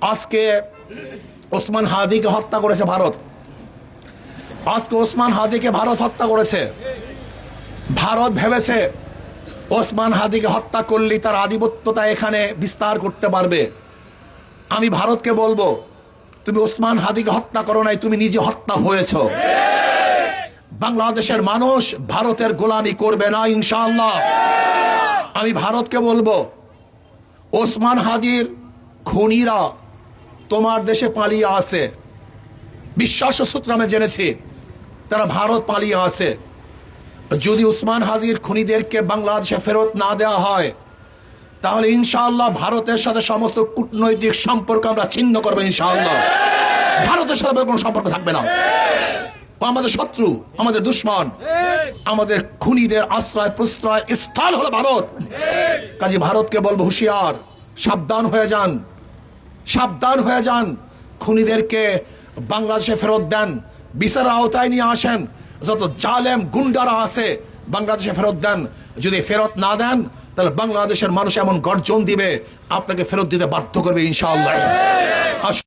আজকে ওসমান হাদিকে হত্যা করেছে ভারত। আজকে ওসমান হাদিকে ভারত হত্যা করেছে। ভারত ভেবেছে ওসমান হাদিকে হত্যা করলে তার আধিপত্যতা এখানে বিস্তার করতে পারবে। আমি ভারতকে বলবো, তুমি ওসমান হাদিকে হত্যা করো নাই, তুমি নিজে হত্যা হয়েছ। বাংলাদেশের মানুষ ভারতের গোলামি করবে না ইনশাআল্লাহ। আমি ভারতকে বলবো, ওসমান হাদির খুনিরা তোমার দেশে পালিয়ে আছে। বিশ্বাস সূত্রে আমি জেনেছি তারা ভারত পালিয়ে আছে। যদি ওসমান হাদির খুনিদেরকে বাংলাদেশে ফেরত না দেওয়া হয়, তাহলে ইনশাআল্লাহ ভারতের সাথে সমস্ত কূটনৈতিক সম্পর্ক আমরা ছিন্ন করবো ইনশাআল্লাহ। ভারতের সাথে কোনো সম্পর্ক থাকবে না। আমাদের শত্রু, আমাদের দুশ্মন, আমাদের খুনিদের আশ্রয় প্রশ্রয় স্থল হলো ভারত। কাজে ভারতকে বলবো, হুঁশিয়ার, সাবধান হয়ে যান, সাবধান হয়ে যান। খুনিদেরকে বাংলাদেশে ফেরত দেন, বিচারের আওতায় নিয়ে আসেন। যত জালেম গুন্ডারা আছে বাংলাদেশে ফেরত দেন। যদি ফেরত না দেন, তাহলে বাংলাদেশের মানুষ এমন গর্জন দিবে, আপনাকে ফেরত দিতে বাধ্য করবে ইনশাআল্লাহ।